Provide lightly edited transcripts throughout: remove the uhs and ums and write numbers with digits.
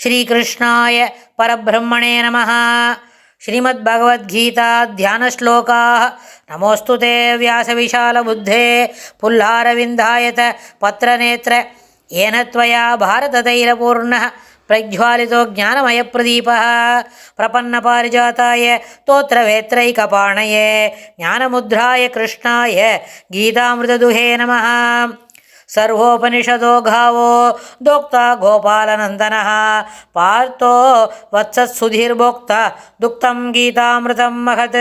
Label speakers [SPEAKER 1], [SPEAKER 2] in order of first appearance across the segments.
[SPEAKER 1] ஸ்ரீகிருஷ்ணாய பரபிரம்மணே நமः. ஸ்ரீமத்பகவத்கீதா தியானஸ்லோகாः. நமோஸ்து தே வியாசவிசாலபுத்தே புல்லாரவிந்தாயத பத்ரநேத்ர ஏன த்வயா பாரததைலபூர்ணः பிரஜ்வாலிதோ ஞானமயப்பிரதீபः பிரபன்னபாரிஜாதாய தோத்ரவேத்ரைகபாணயே ஞானமுத்ராய கிருஷ்ணாய கீதாமிருததுஹே நமः. सर्वोपनिषदो गावो दोक्ता गोपालनन्दनः पार्थो वत्सत्सुधीर्भोक्ता दुक्तं गीतामृतं महत्.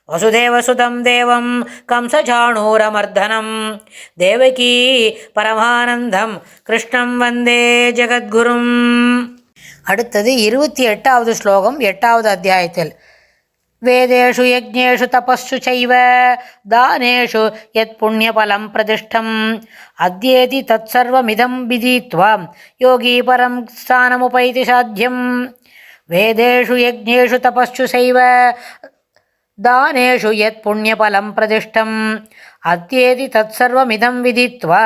[SPEAKER 1] वसुदेवसुतं देवं कंसचाणूरमर्दनं देवकी परमानन्दं कृष्णं वन्दे जगद्गुरुम्. அடுத்தது 28வது ஸ்லோகம் 8வது அத்தியாயத்தில். வேதேஷு யஜ்ஞேஷு தபஸ்ஸு சைவ தானேஷு யத் புண்ணியபலம் பிரதிஷ்டம் அத்யேதி தத் சர்வமிதம் விதித்வா யோகி பரம் ஸ்தானமுபைதி சாத்யம். வேதேஷு யஜ்ஞேஷு தபஸ்ஸு சைவ தானேஷு யத் புண்ணியபலம் பிரதிஷ்டம் அத்யேதி தத் சர்வமிதம் விதித்வா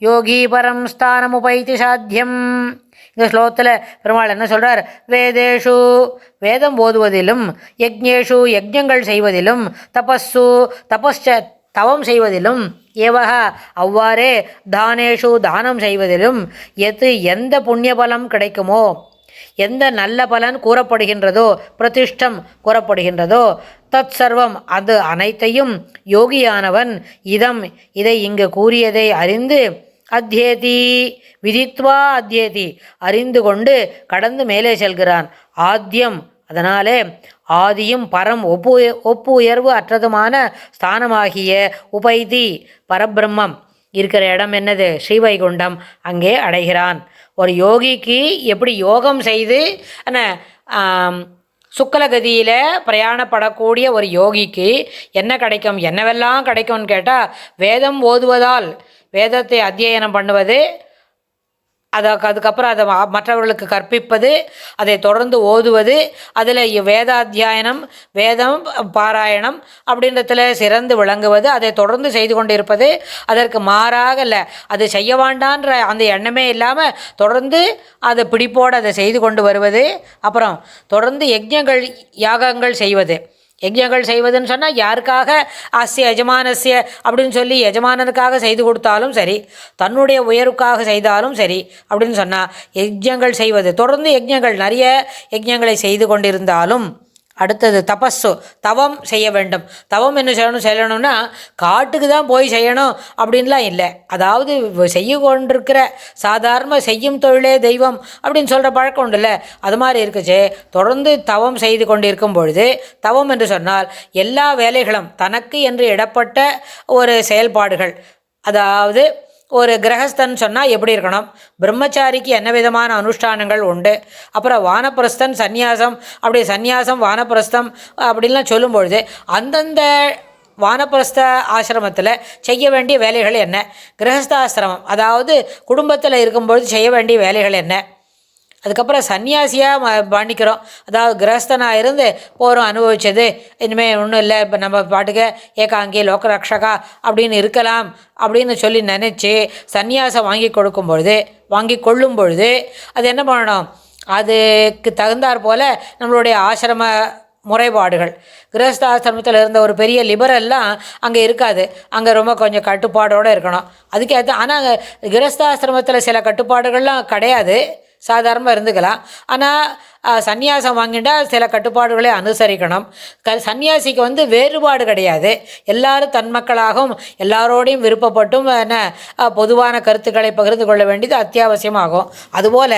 [SPEAKER 1] யோகி பரம் ஸ்தானமுபைதி சாத்யம். இந்த ஸ்லோகத்தில் பெருமாள் என்ன சொல்கிறார்? வேதேஷு வேதம் ஓதுவதிலும், யஜ்ஞேஷு யஜ்ஞங்கள் செய்வதிலும், தபஸ்ஸு தவம் செய்வதிலும், ஏவக அவ்வாறே தானேஷு தானம் செய்வதிலும், எந்த புண்ணிய பலம் கிடைக்குமோ, எந்த நல்ல பலன் கூறப்படுகின்றதோ, பிரதிஷ்டம் கூறப்படுகின்றதோ, தத் சர்வம் அது அனைத்தையும் யோகியானவன் இதை இங்கு கூறியதை அறிந்து அத்யேதி விதித்வா அத்யேதி அறிந்து கொண்டு கடந்து மேலே செல்கிறான். ஆத்யம் அதனாலே ஆதியும் பரம் ஒப்பு உயர்வு அற்றதுமான ஸ்தானமாகிய உபைதி பரபிரம்மம் இருக்கிற இடம் என்னது? ஸ்ரீவைகுண்டம். அங்கே அடைகிறான். ஒரு யோகிக்கு எப்படி யோகம் செய்து சுக்கலகதியில் பிரயாணப்படக்கூடிய ஒரு யோகிக்கு என்ன கிடைக்கும், என்னவெல்லாம் கிடைக்கும்னு கேட்டால், வேதம் ஓதுவதால் வேதத்தை அத்தியனம் பண்ணுவது, அதுக்கப்புறம் அதை மற்றவர்களுக்கு கற்பிப்பது, அதை தொடர்ந்து ஓதுவது, அதில் வேதாத்தியாயனம் வேதம் பாராயணம் அப்படின்றதுல சிறந்து விளங்குவது, அதை தொடர்ந்து செய்து கொண்டு இருப்பது, அதற்கு மாறாக இல்லை அது செய்ய வேண்டான்ற அந்த எண்ணமே இல்லாமல் தொடர்ந்து அதை பிடிப்போடு அதை செய்து கொண்டு வருவது, அப்புறம் தொடர்ந்து யஜ்ஞங்கள் யாகங்கள் செய்வது. யஜ்ஞங்கள் செய்வதுன்னு சொன்னால் யாருக்காக அஸ்ய எஜமானஸ்ய அப்படின்னு சொல்லி எஜமானனுக்காக செய்து கொடுத்தாலும் சரி, தன்னுடைய உயர்வுக்காக செய்தாலும் சரி அப்படின்னு சொன்னால் யஜ்ஞங்கள் செய்வது, தொடர்ந்து யஜ்ஞங்கள் நிறைய யஜ்ஞங்களை செய்து கொண்டிருந்தாலும். அடுத்தது தபஸ்ஸு தவம் செய்ய வேண்டும். தவம் என்ன செய்யணும்னா காட்டுக்கு தான் போய் செய்யணும் அப்படின்லாம் இல்லை. அதாவது செய்ய கொண்டிருக்கிற சாதாரண செய்யும் தொழிலே தெய்வம் அப்படின்னு சொல்கிற பழக்கம் உண்டுல்ல, அது மாதிரி இருக்குச்சு. தொடர்ந்து தவம் செய்து கொண்டிருக்கும் பொழுது, தவம் என்று சொன்னால் எல்லா வேலைகளும் தனக்கு என்று இடப்பட்ட ஒரு செயல்பாடுகள், அதாவது ஒரு கிரகஸ்தன் சொன்னால் எப்படி இருக்கணும், பிரம்மச்சாரிக்கு என்ன விதமான அனுஷ்டானங்கள் உண்டு, அப்புறம் வானப்பிரஸ்தன் சந்நியாசம், அப்படி சந்நியாசம் வானப்பிரஸ்தம் அப்படின்லாம் சொல்லும்பொழுது அந்தந்த வானப்பிரஸ்த ஆசிரமத்தில் செய்ய வேண்டிய வேலைகள் என்ன, கிரகஸ்தாசிரமம் அதாவது குடும்பத்தில் இருக்கும்பொழுது செய்ய வேண்டிய வேலைகள் என்ன, அதுக்கப்புறம் சன்னியாசியாக பண்ணிக்கிறோம், அதாவது கிரகஸ்தனாக இருந்து போகிறோம் அனுபவித்தது, இனிமேல் ஒன்றும் இல்லை, இப்போ நம்ம பாட்டுக்கு ஏகாங்கி லோகரக்ஷகா அப்படின்னு இருக்கலாம் அப்படின்னு சொல்லி நினச்சி சன்னியாசம் வாங்கி கொள்ளும் பொழுது அது என்ன பண்ணணும், அதுக்கு தகுந்தாற் போல் நம்மளுடைய ஆசிரம முறைப்பாடுகள், கிரகஸ்தாசிரமத்தில் இருந்த ஒரு பெரிய லிபரெல்லாம் அங்கே இருக்காது, அங்கே ரொம்ப கொஞ்சம் கட்டுப்பாடோடு இருக்கணும். அதுக்கேற்ற ஆனால் கிரகஸ்தாசிரமத்தில் சில கட்டுப்பாடுகள்லாம் கிடையாது, சாதாரணமாக இருந்துக்கலாம். ஆனால் சந்நியாசம் வாங்கிட்டால் சில கட்டுப்பாடுகளை அனுசரிக்கணும். சன்னியாசிக்கு வேறுபாடு கிடையாது, எல்லாரும் தன் மக்களாகவும் எல்லாரோடையும் விருப்பப்பட்டும் பொதுவான கருத்துக்களை பகிர்ந்து கொள்ள வேண்டியது அத்தியாவசியமாகும். அதுபோல்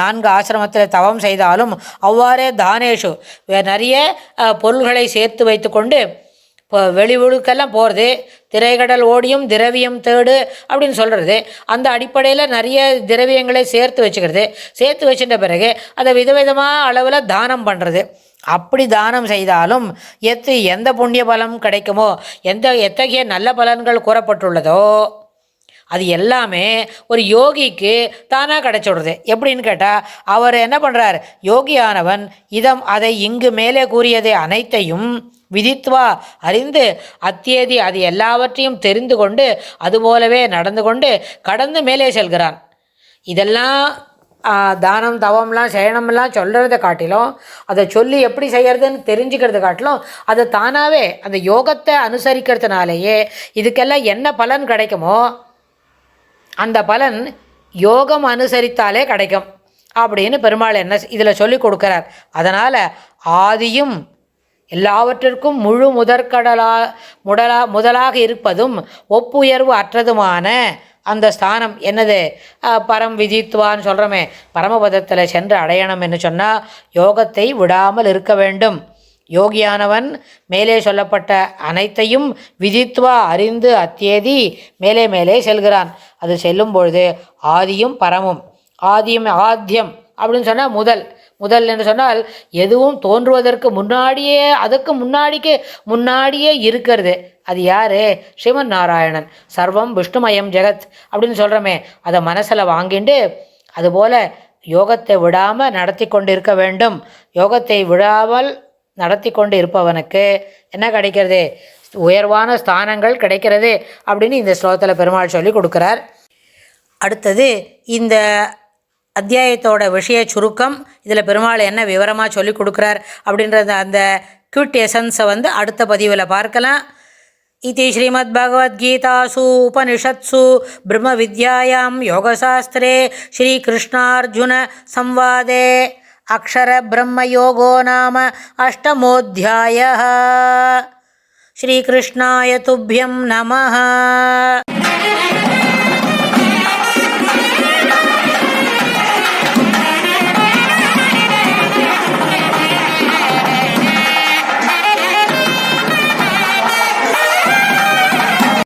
[SPEAKER 1] 4 ஆசிரமத்தில் தவம் செய்தாலும் அவ்வாறே தானேஷு நிறைய பொருள்களை சேர்த்து வைத்து கொண்டு இப்போ வெளியூருக்கெல்லாம் போகிறது, திரைக்கடல் ஓடியும் திரவியம் தேடு அப்படின்னு சொல்கிறது, அந்த அடிப்படையில் நிறைய திரவியங்களை சேர்த்து வச்சுட்ட பிறகு அதை விதவிதமாக அளவில் தானம் பண்ணுறது. அப்படி தானம் செய்தாலும் எந்த புண்ணிய பலம் கிடைக்குமோ, எத்தகைய நல்ல பலன்கள் கூறப்பட்டுள்ளதோ அது எல்லாமே ஒரு யோகிக்கு தானாக கிடைச்சிடுறது. எப்படின்னு கேட்டால், அவர் என்ன பண்ணுறார், யோகியானவன் அதை இங்கு மேலே கூறியதை அனைத்தையும் விதித்வா அறிந்து அத்தியேதி அது எல்லாவற்றையும் தெரிந்து கொண்டு அதுபோலவே நடந்து கொண்டு கடந்து மேலே செல்கிறான். இதெல்லாம் தானம் தவம்லாம் செய்யணும்லாம் சொல்கிறத காட்டிலும் அதை சொல்லி எப்படி செய்கிறதுன்னு தெரிஞ்சுக்கிறத காட்டிலும் அதை தானாகவே அந்த யோகத்தை அனுசரிக்கிறதுனாலேயே இதுக்கெல்லாம் என்ன பலன் கிடைக்குமோ அந்த பலன் யோகம் அனுசரித்தாலே கிடைக்கும் அப்படின்னு பெருமாள் என்ன இதில் சொல்லி கொடுக்குறார். அதனால் ஆதியும் எல்லாவற்றிற்கும் முழு முதலாக இருப்பதும் ஒப்புயர்வு அற்றதுமான அந்த ஸ்தானம் என்னது, பரம் விதித்துவான்னு சொல்கிறோமே, பரமபதத்தில் சென்று அடையணும் என்று சொன்னால் யோகத்தை விடாமல் இருக்க வேண்டும். யோகியானவன் மேலே சொல்லப்பட்ட அனைத்தையும் விதித்துவா அறிந்து அத்தியதி மேலே மேலே செல்கிறான். அது செல்லும் பொழுது ஆதியும் பரமும், ஆத்தியம் அப்படின்னு சொன்னால் முதல் என்று சொன்னால் எதுவும் தோன்றுவதற்கு முன்னாடியே, அதுக்கு முன்னாடியே இருக்கிறது. அது யார்? ஸ்ரீமன் நாராயணன். சர்வம் விஷ்ணுமயம் ஜெகத் அப்படின்னு சொல்கிறோமே, அதை மனசில் வாங்கிண்டு அதுபோல் யோகத்தை விடாமல் நடத்தி கொண்டு இருக்க வேண்டும். யோகத்தை விடாமல் நடத்தி கொண்டு இருப்பவனுக்கு என்ன கிடைக்கிறது? உயர்வான ஸ்தானங்கள் கிடைக்கிறது அப்படின்னு இந்த ஸ்லோகத்தில் பெருமாள் சொல்லி கொடுக்குறார். அடுத்தது இந்த அத்தியாயத்தோட விஷய சுருக்கம், இதில் பெருமாள் என்ன விவரமாக சொல்லி கொடுக்குறார் அப்படின்றத அந்த குவிட் எசன்ஸை அடுத்த பதிவில் பார்க்கலாம். இதி ஸ்ரீமத் பகவத்கீதாசு உபனிஷத்சு பிரம்ம வித்யாயாம் யோகசாஸ்திரே ஸ்ரீகிருஷ்ணார்ஜுன சம்வாதே அக்ஷர பிரம்மயோகோ நாம அஷ்டமோऽध्यायः. ஸ்ரீகிருஷ்ணாய துப்யம் நமः.